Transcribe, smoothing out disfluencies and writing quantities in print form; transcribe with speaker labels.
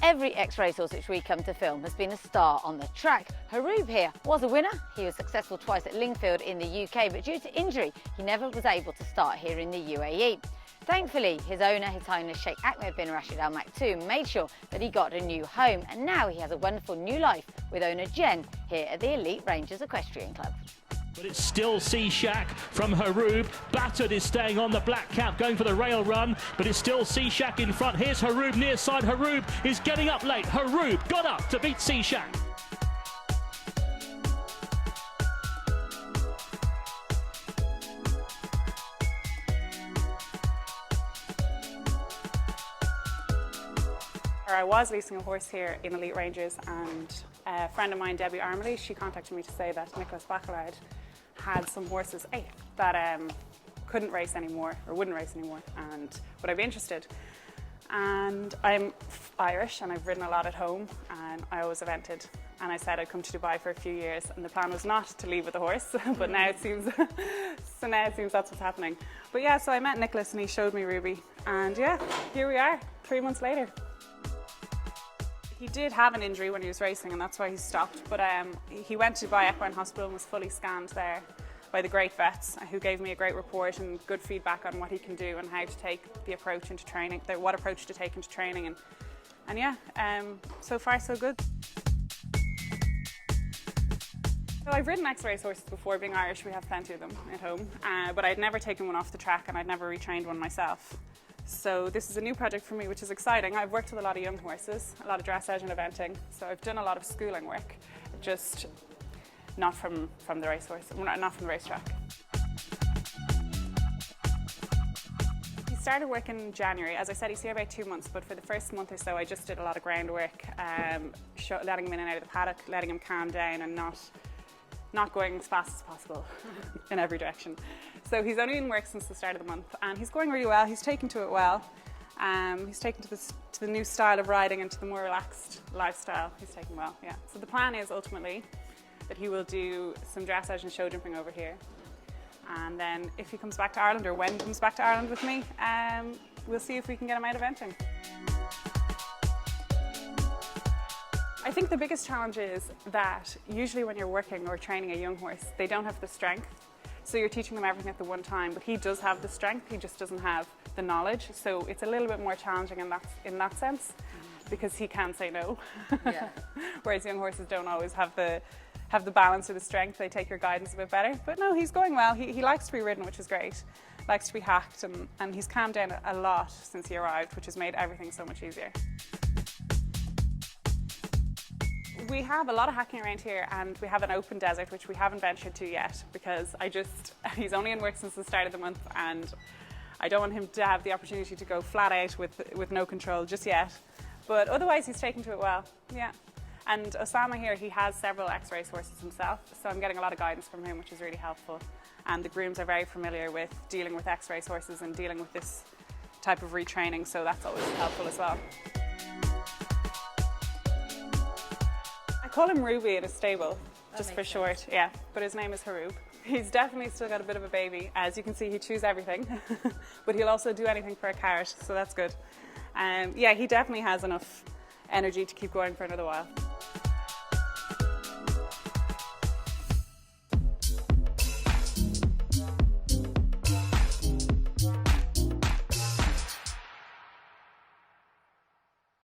Speaker 1: every ex-racehorse which we come to film has been a star on the track. Horroob here was a winner. He was successful twice at Lingfield in the UK, but due to injury, he never was able to start here in the UAE. Thankfully, his owner, His Highness Sheikh Ahmed bin Rashid Al Maktoum, made sure that he got a new home, and now he has a wonderful new life with owner Jen here at the Elite Rangers Equestrian Club.
Speaker 2: But it's still Seashack from Horroob. Battered is staying on the black cap, going for the rail run, but it's still Seashack in front. Here's Horroob near side. Horroob is getting up late. Horroob got up to beat Seashack.
Speaker 3: I was leasing a horse here in Elite Rangers, and a friend of mine, Debbie Armley, she contacted me to say that Nicholas Bachelard had some horses that couldn't race anymore, or wouldn't race anymore, and would I be interested? And I'm Irish and I've ridden a lot at home, and I always evented, and I said I'd come to Dubai for a few years, and the plan was not to leave with a horse, but now it seems that's what's happening. But yeah, so I met Nicholas and he showed me Ruby, and yeah, here we are 3 months later. He did have an injury when he was racing, and that's why he stopped, but he went to Dubai Equine Hospital and was fully scanned there by the great vets, who gave me a great report and good feedback on what he can do and how to take the approach into training, what approach to take into training, and yeah, so far so good. So I've ridden ex-race horses before. Being Irish, we have plenty of them at home, but I'd never taken one off the track and I'd never retrained one myself. So this is a new project for me, which is exciting. I've worked with a lot of young horses, a lot of dressage and eventing, so I've done a lot of schooling work, just not from the racehorse, not from the racetrack. He started work in January. As I said, he's here about 2 months, but for the first month or so I just did a lot of groundwork, letting him in and out of the paddock, letting him calm down and not going as fast as possible in every direction. So he's only in work since the start of the month, and he's going really well. He's taken to it well. He's taken to the new style of riding and to the more relaxed lifestyle. He's taken well, yeah. So the plan is ultimately that he will do some dressage and show jumping over here. And then if he comes back to Ireland, or when he comes back to Ireland with me, we'll see if we can get him out eventing. I think the biggest challenge is that usually when you're working or training a young horse, they don't have the strength. So you're teaching them everything at the one time, but he does have the strength, he just doesn't have the knowledge. So it's a little bit more challenging in that sense, because he can say no. Yeah. Whereas young horses don't always have the balance or the strength. They take your guidance a bit better. But no, he's going well. He likes to be ridden, which is great. Likes to be hacked, and he's calmed down a lot since he arrived, which has made everything so much easier. We have a lot of hacking around here, and we have an open desert which we haven't ventured to yet, because he's only in work since the start of the month, and I don't want him to have the opportunity to go flat out with no control just yet. But otherwise he's taken to it well, yeah. And Osama here, he has several ex-race horses himself, so I'm getting a lot of guidance from him, which is really helpful. And the grooms are very familiar with dealing with ex-race horses and dealing with this type of retraining, so that's always helpful as well. I call him Ruby in his stable, just for short, yeah, but his name is Horroob. He's definitely still got a bit of a baby. As you can see, he chews everything, but he'll also do anything for a carrot, so that's good. Yeah, he definitely has enough energy to keep going for another while.